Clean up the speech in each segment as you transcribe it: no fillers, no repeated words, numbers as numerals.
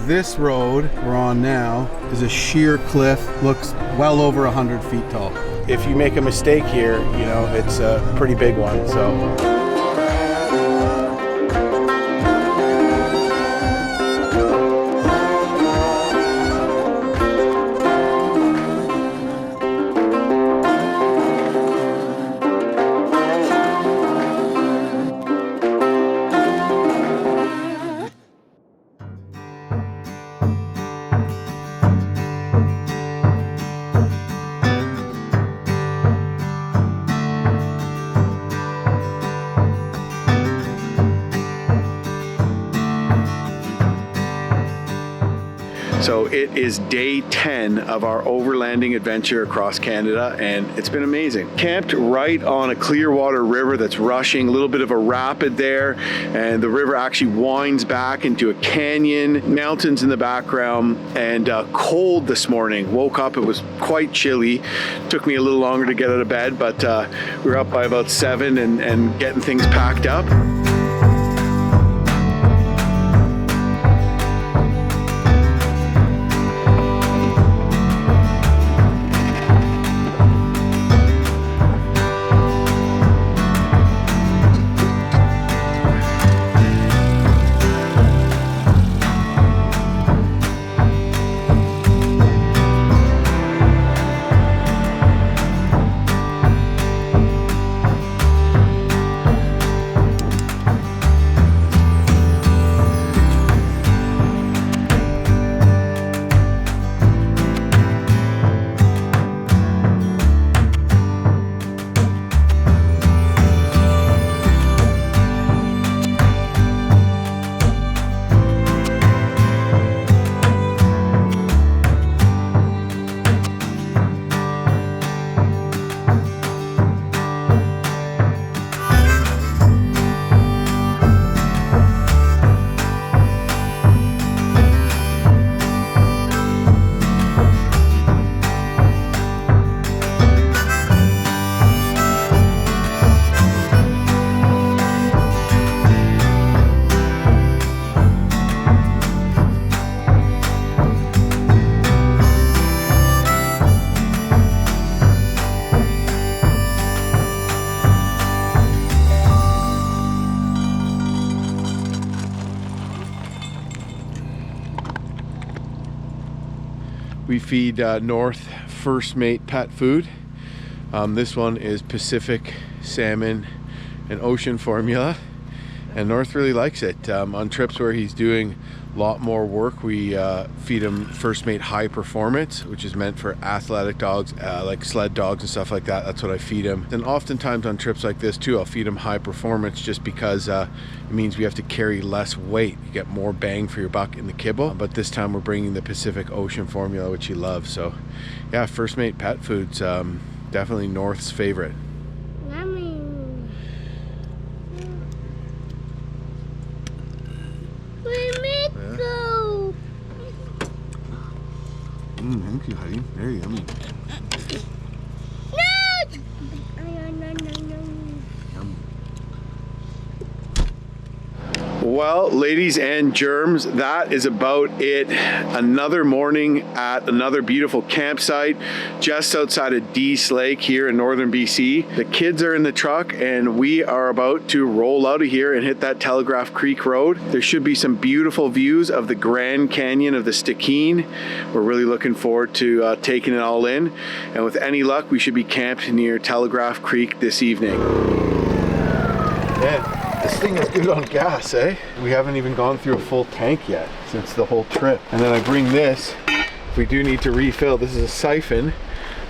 this road we're on now is a sheer cliff, looks well over 100 feet tall. If you make a mistake here, you know, it's a pretty big one, so. So it is day 10 of our overlanding adventure across Canada, and it's been amazing. Camped right on a clear water river that's rushing, a little bit of a rapid there, and the river actually winds back into a canyon, mountains in the background, and cold this morning. Woke up, it was quite chilly. Took me a little longer to get out of bed, but we were up by about 7 and getting things packed up. We feed North First Mate pet food. This one is Pacific salmon and ocean formula, and North really likes it. On trips where he's doing a lot more work, we feed him First Mate High Performance, which is meant for athletic dogs, like sled dogs and stuff like that. That's what I feed him. And oftentimes on trips like this too, I'll feed him High Performance just because it means we have to carry less weight. You get more bang for your buck in the kibble. But this time we're bringing the Pacific Ocean formula, which he loves. So yeah, First Mate pet food's definitely North's favorite. Thank you, honey. Very yummy. Well, ladies and germs, that is about it. Another morning at another beautiful campsite just outside of Dease Lake here in northern BC. The kids are in the truck and we are about to roll out of here and hit that Telegraph Creek road. There should be some beautiful views of the Grand Canyon of the Stikine. We're really looking forward to taking it all in. And with any luck, we should be camped near Telegraph Creek this evening. Yeah. This thing is good on gas, eh? We haven't even gone through a full tank yet since the whole trip. And then I bring this, if we do need to refill, this is a siphon,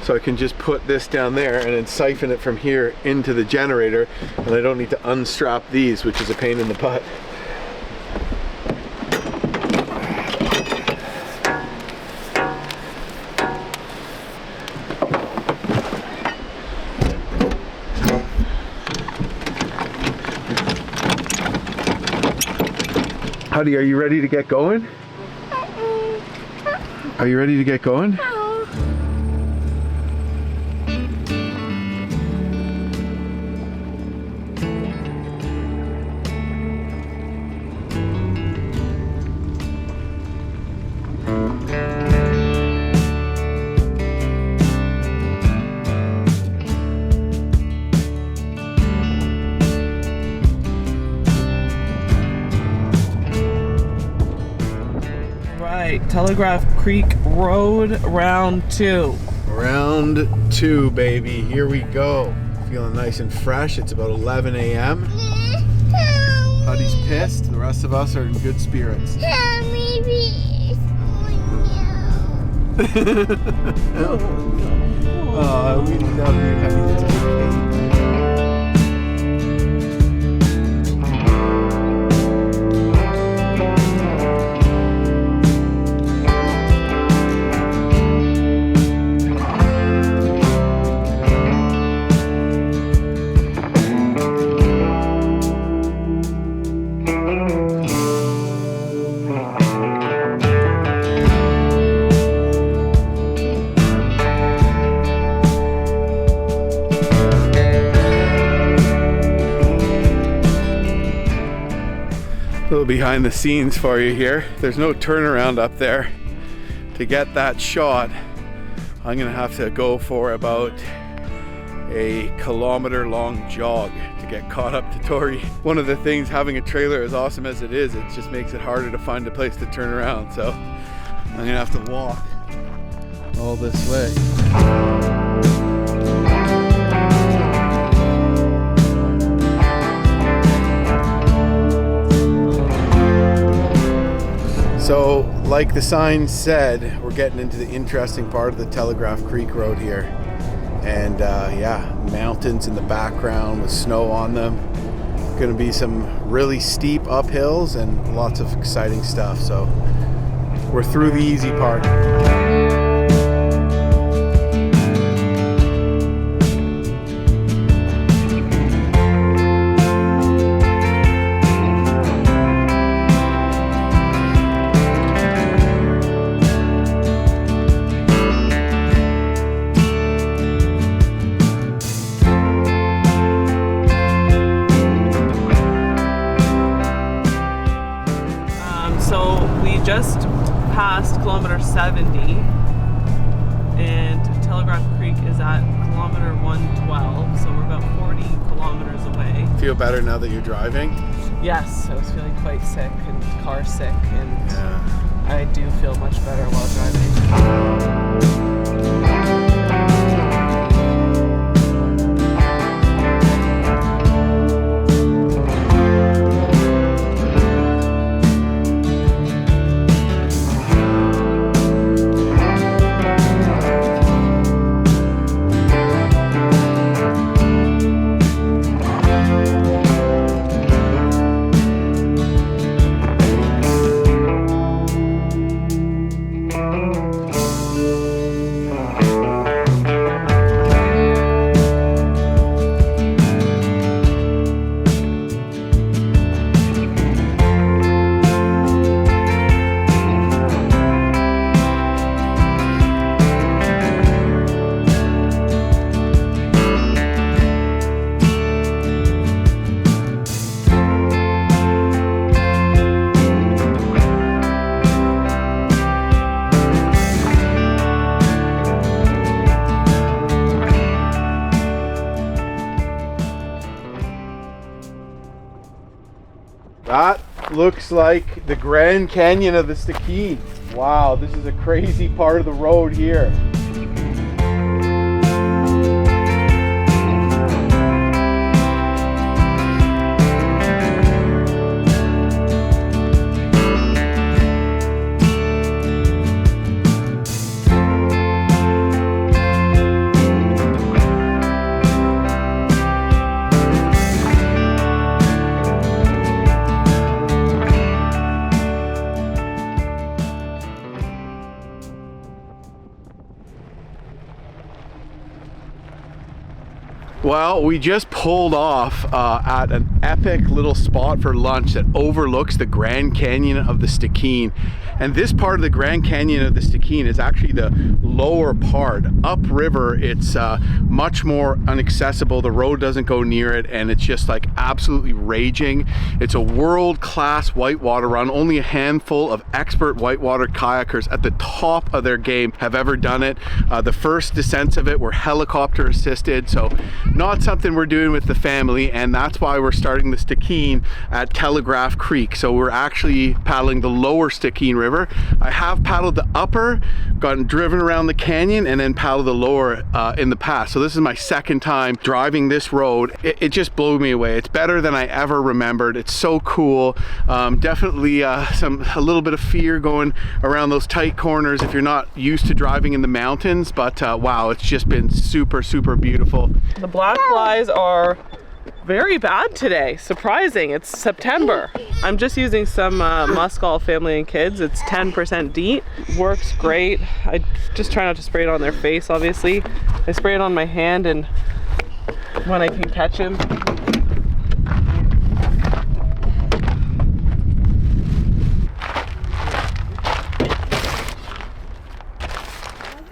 so I can just put this down there and then siphon it from here into the generator, and I don't need to unstrap these, which is a pain in the butt. Howdy, are you ready to get going? Are you ready to get going? Telegraph Creek Road, round 2. Round 2, baby. Here we go. Feeling nice and fresh. It's about 11 a.m. Huddy's pissed. The rest of us are in good spirits. Yeah, maybe. Oh, we love you, Huddy. It's okay. Little behind the scenes for you here. There's no turnaround up there. To get that shot, I'm gonna have to go for about a kilometer-long jog to get caught up to Tori. One of the things, having a trailer as awesome as it is, it just makes it harder to find a place to turn around. So I'm gonna have to walk all this way. So, like the sign said, we're getting into the interesting part of the Telegraph Creek Road here. And yeah, mountains in the background with snow on them. Gonna be some really steep uphills and lots of exciting stuff. So, we're through the easy part. Just past kilometer 70 and Telegraph Creek is at kilometer 112, so we're about 40 kilometers away. Feel better now that you're driving? Yes, I was feeling quite sick and car sick, and yeah. I do feel much better while driving. That looks like the Grand Canyon of the Stikine. Wow, this is a crazy part of the road here. Well, we just pulled off at an epic little spot for lunch that overlooks the Grand Canyon of the Stikine. And this part of the Grand Canyon of the Stikine is actually the lower part. Upriver, it's much more inaccessible. The road doesn't go near it, and it's just like absolutely raging. It's a world-class whitewater run. Only a handful of expert whitewater kayakers at the top of their game have ever done it. The first descents of it were helicopter assisted, so not something we're doing with the family, and that's why we're starting the Stikine at Telegraph Creek. So we're actually paddling the lower Stikine River. I have paddled the upper, gotten driven around the canyon, and then paddled the lower in the past. So this is my second time driving this road. It just blew me away. It's better than I ever remembered. It's so cool. Definitely a little bit of fear going around those tight corners if you're not used to driving in the mountains, but wow, it's just been super, super beautiful. The black flies are very bad today. Surprising. It's September. I'm just using some Muskol Family and Kids. It's 10% DEET. Works great. I just try not to spray it on their face, obviously. I spray it on my hand and when I can catch him.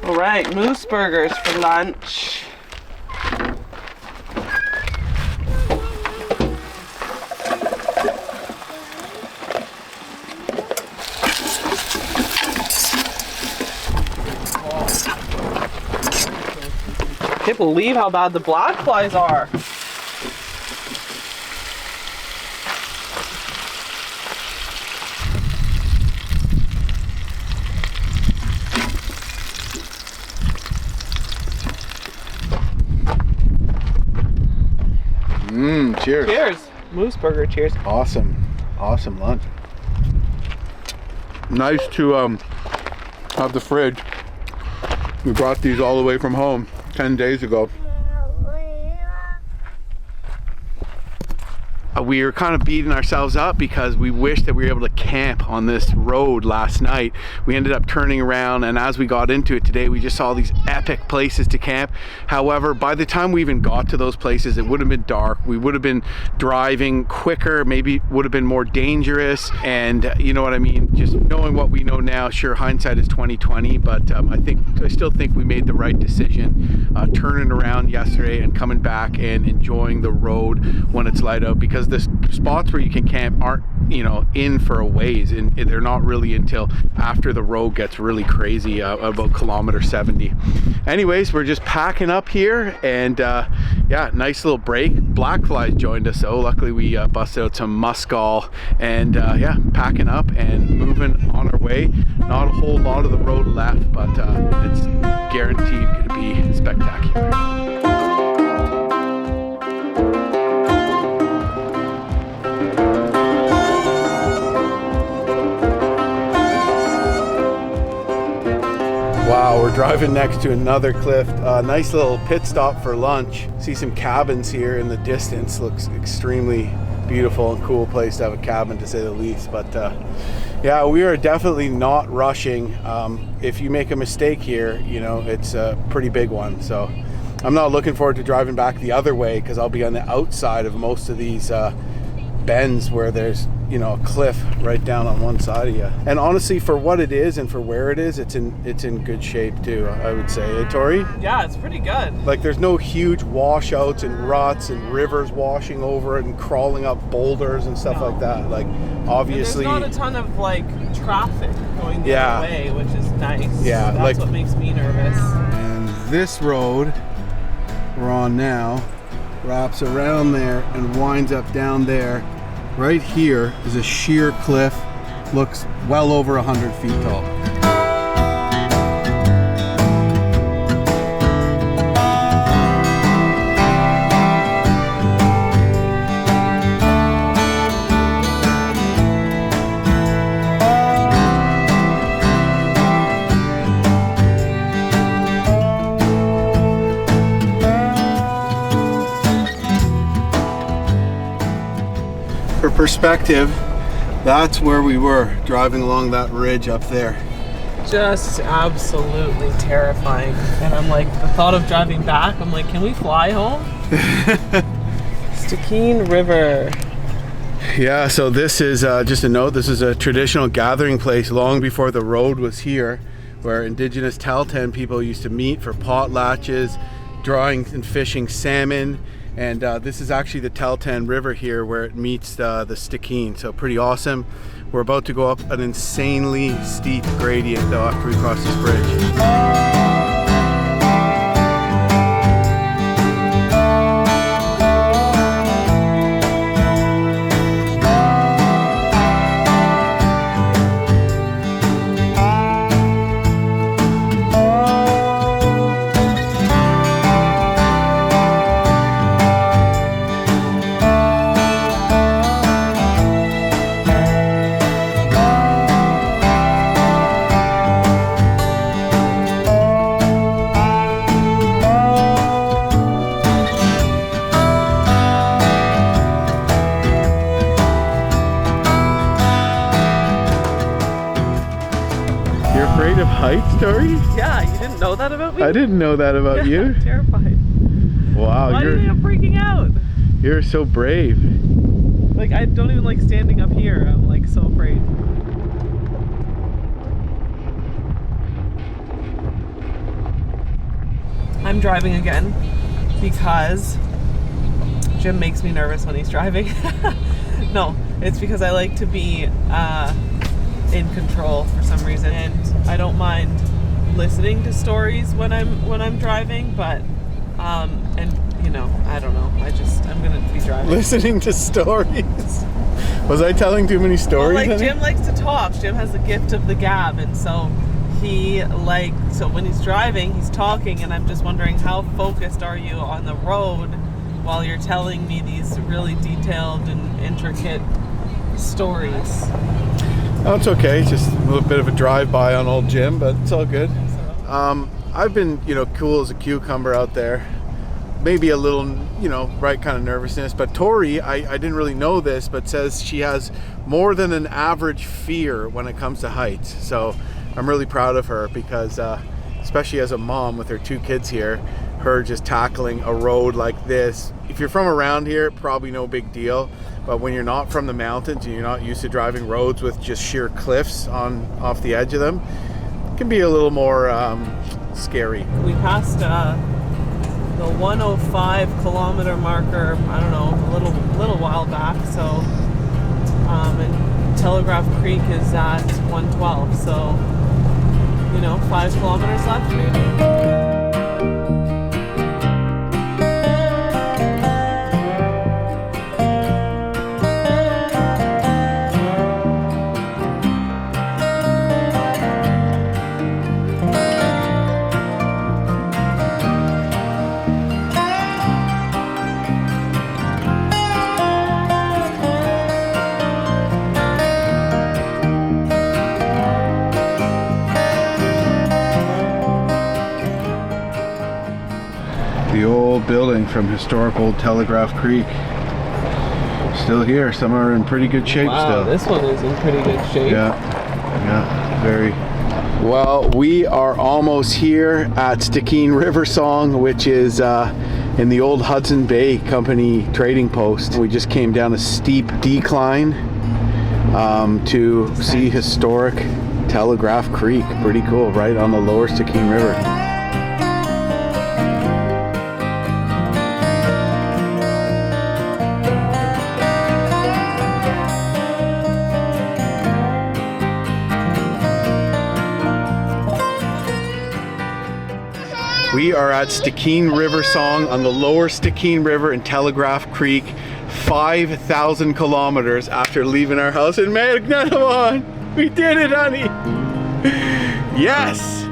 All right, moose burgers for lunch. I can't believe how bad the black flies are. Cheers. Cheers. Moose burger, cheers. Awesome lunch. Nice to have the fridge. We brought these all the way from home 10 days ago. We were kind of beating ourselves up because we wished that we were able to camp on this road last night. We ended up turning around, and as we got into it today, we just saw these epic places to camp. However, by the time we even got to those places, it would have been dark. We would have been driving quicker, maybe would have been more dangerous, and you know what I mean? Just knowing what we know now, sure, hindsight is 20/20, but I still think we made the right decision turning around yesterday and coming back and enjoying the road when it's light out, because the spots where you can camp aren't, you know, in for a ways, and they're not really until after the road gets really crazy, about kilometer 70. Anyways, we're just packing up here, and yeah, nice little break. Black flies joined us, so luckily we busted out some Muskol, and yeah, packing up and moving on our way. Not a whole lot of the road left, but it's guaranteed going to be spectacular. Wow, we're driving next to another cliff. Nice little pit stop for lunch. See some cabins here in the distance. Looks extremely beautiful and cool place to have a cabin, to say the least. But yeah, we are definitely not rushing. If you make a mistake here, you know, it's a pretty big one. So I'm not looking forward to driving back the other way, because I'll be on the outside of most of these bends where there's, you know, a cliff right down on one side of you. And honestly, for what it is and for where it is, it's in good shape too, I would say. Hey, Tori? Yeah, it's pretty good. Like, there's no huge washouts and ruts and rivers washing over it and crawling up boulders and stuff like that. Like, obviously, and there's not a ton of like traffic going the other way, which is nice. Yeah, so that's what makes me nervous. And this road we're on now wraps around there and winds up down there. Right here is a sheer cliff, looks well over 100 feet tall. For perspective, that's where we were driving along that ridge up there. Just absolutely terrifying. And I'm like, the thought of driving back, I'm like, can we fly home? Stikine River. Yeah, so this is just a note, this is a traditional gathering place long before the road was here, where indigenous Tahltan people used to meet for potlatches, drawing and fishing salmon. And this is actually the Tahltan River here where it meets the Stikine, so pretty awesome. We're about to go up an insanely steep gradient though after we cross this bridge. Afraid of heights, Tori? Yeah, you didn't know that about me? I didn't know that about you. I'm terrified. Wow, Why do you think I'm freaking out? You're so brave. Like, I don't even like standing up here. I'm like so afraid. I'm driving again because Jim makes me nervous when he's driving. No, it's because I like to be in control for some reason, and I don't mind listening to stories when I'm driving, but and you know, I don't know, I'm gonna be driving. Listening to stories. Was I telling too many stories? Well, like Jim likes to talk. Jim has the gift of the gab, and so so when he's driving, he's talking, and I'm just wondering, how focused are you on the road while you're telling me these really detailed and intricate stories? Oh, it's okay. It's just a little bit of a drive-by on old Jim, but it's all good. I've been, cool as a cucumber out there. Maybe a little, right kind of nervousness. But Tori, I didn't really know this, but says she has more than an average fear when it comes to heights. So I'm really proud of her because, especially as a mom with her 2 kids here, her just tackling a road like this. If you're from around here, probably no big deal. But when you're not from the mountains and you're not used to driving roads with just sheer cliffs off the edge of them, it can be a little more scary. We passed the 105 kilometer marker, I don't know, a little while back. So, and Telegraph Creek is at 112. So, 5 kilometers left maybe. The old building from historic old Telegraph Creek. Still here. Some are in pretty good shape still. This one is in pretty good shape. Yeah, very. Well, we are almost here at Stikine River Song, which is in the old Hudson Bay Company trading post. We just came down a steep decline to see historic Telegraph Creek. Pretty cool, right on the lower Stikine River. We are at Stikine River Song on the lower Stikine River in Telegraph Creek, 5,000 kilometers after leaving our house in Manitoba. We did it, honey! Yes!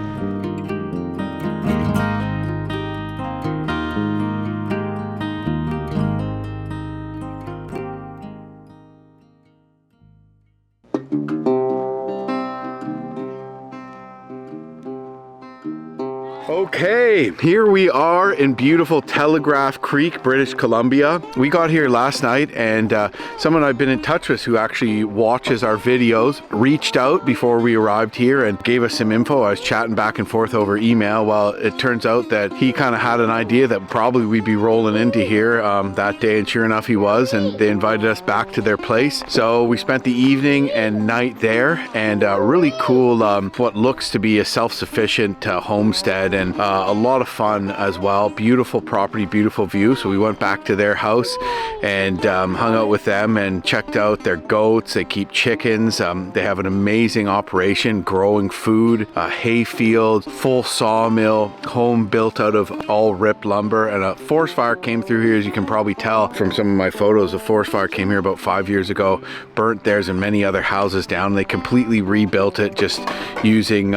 Okay, here we are in beautiful Telegraph Creek, British Columbia. We got here last night, and someone I've been in touch with who actually watches our videos reached out before we arrived here and gave us some info. I was chatting back and forth over email. Well, it turns out that he kind of had an idea that probably we'd be rolling into here that day, and sure enough he was, and they invited us back to their place. So we spent the evening and night there, and really cool, what looks to be a self-sufficient homestead, and a lot of fun as well. Beautiful property, beautiful view. So we went back to their house and hung out with them and checked out their goats. They keep chickens. They have an amazing operation growing food, a hay field, full sawmill, home built out of all ripped lumber, and a forest fire came through here. As you can probably tell from some of my photos, a forest fire came here about 5 years ago, burnt theirs and many other houses down. They completely rebuilt it just using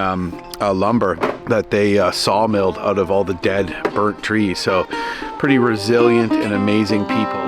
lumber that they sawmilled out of all the dead burnt trees. So pretty resilient and amazing people.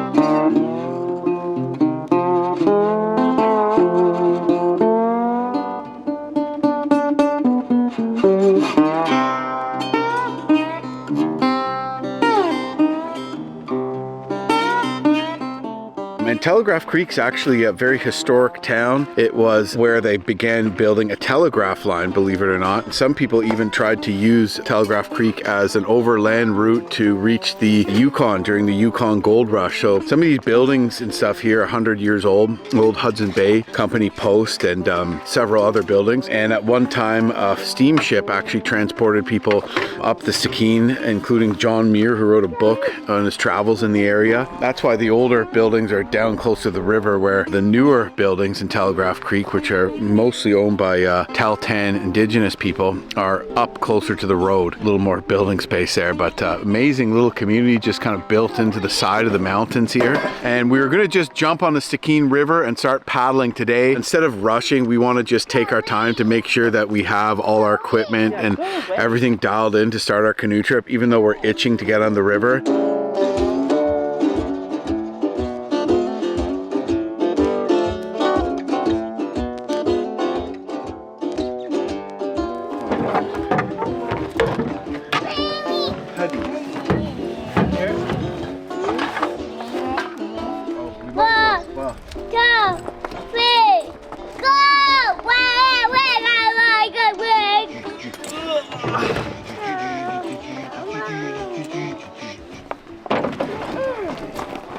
And Telegraph Creek's actually a very historic town. It was where they began building a telegraph line, believe it or not. Some people even tried to use Telegraph Creek as an overland route to reach the Yukon during the Yukon Gold Rush. So some of these buildings and stuff here are 100 years old. Old Hudson Bay Company Post and several other buildings. And at one time, a steamship actually transported people up the Stikine, including John Muir, who wrote a book on his travels in the area. That's why the older buildings are down close to the river, where the newer buildings in Telegraph Creek, which are mostly owned by Tahltan indigenous people, are up closer to the road. A little more building space there, but amazing little community just kind of built into the side of the mountains here. And we were going to just jump on the Stikine River and start paddling today. Instead of rushing, we want to just take our time to make sure that we have all our equipment and everything dialed in to start our canoe trip, even though we're itching to get on the river.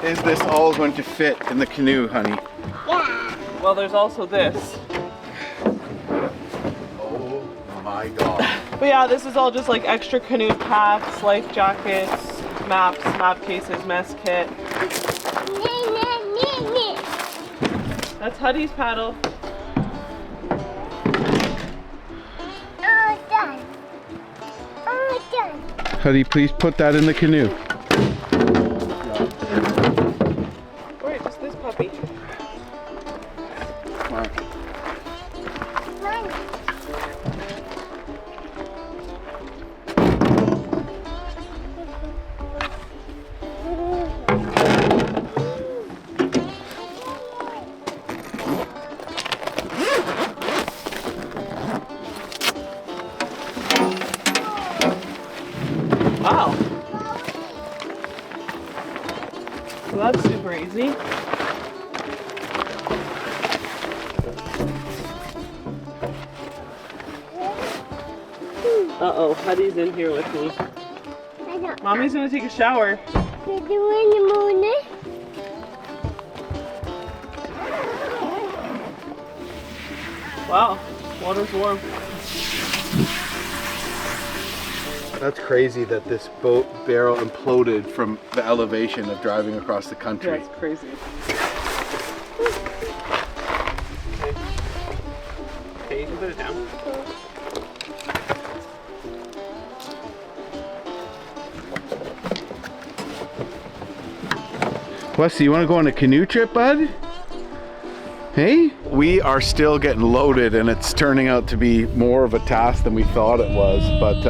Is this all going to fit in the canoe, honey? Yeah. Well, there's also this. Oh my God. But yeah, this is all just like extra canoe packs, life jackets, maps, map cases, mess kit. That's Huddy's paddle. Oh, done. Oh, done. Huddy, please put that in the canoe. Wait, just this puppy. Come on. Wow. Well, that's super easy. Uh-oh, Huddy's in here with me. I know. Mommy's gonna take a shower. We're doing the morning. Wow, water's warm. That's crazy that this boat barrel imploded from the elevation of driving across the country. That's crazy. Okay, you can put it down. Wesley, you want to go on a canoe trip, bud? Hey? We are still getting loaded, and it's turning out to be more of a task than we thought it was, but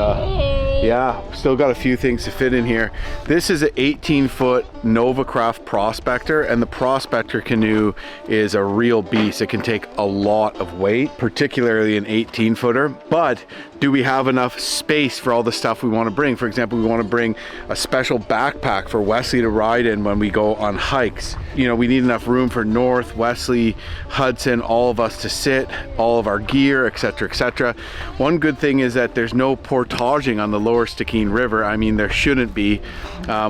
Yeah, still got a few things to fit in here. This is an 18-foot Novacraft Prospector, and the Prospector canoe is a real beast. It can take a lot of weight, particularly an 18-footer, but do we have enough space for all the stuff we want to bring? For example, we want to bring a special backpack for Wesley to ride in when we go on hikes. You know, we need enough room for North, Wesley, Hudson, all of us to sit, all of our gear, etc., etc. One good thing is that there's no portaging on the lower Stikine River. I mean, there shouldn't be,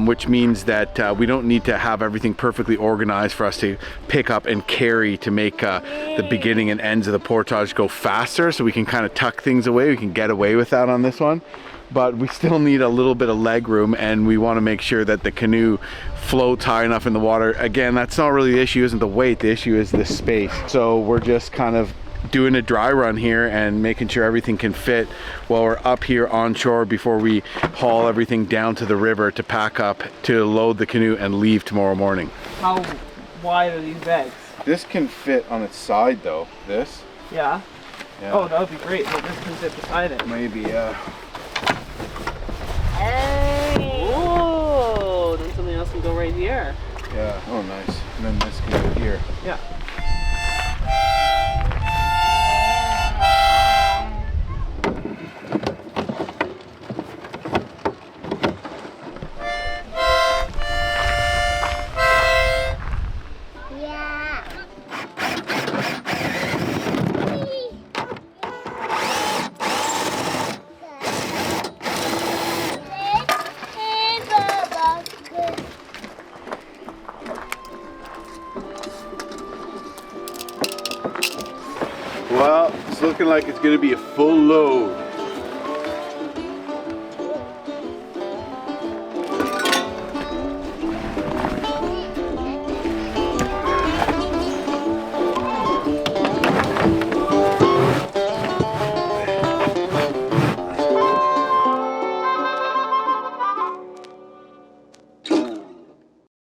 which means that we don't need to have everything perfectly organized for us to pick up and carry to make the beginning and ends of the portage go faster, so we can kind of tuck things away. We can get away with that on this one, but we still need a little bit of leg room, and we want to make sure that the canoe floats high enough in the water. Again, that's not really the issue, isn't the weight, the issue is the space. So we're just kind of doing a dry run here and making sure everything can fit while we're up here on shore before we haul everything down to the river to pack up, to load the canoe and leave tomorrow morning. How wide are these bags? This can fit on its side though, this. Yeah. Yeah. Oh, that would be great. But this can fit beside it. Maybe, yeah. Oh, then something else can go right here. Yeah, oh nice. And then this can go here. Yeah. Well, it's looking like it's going to be a full load.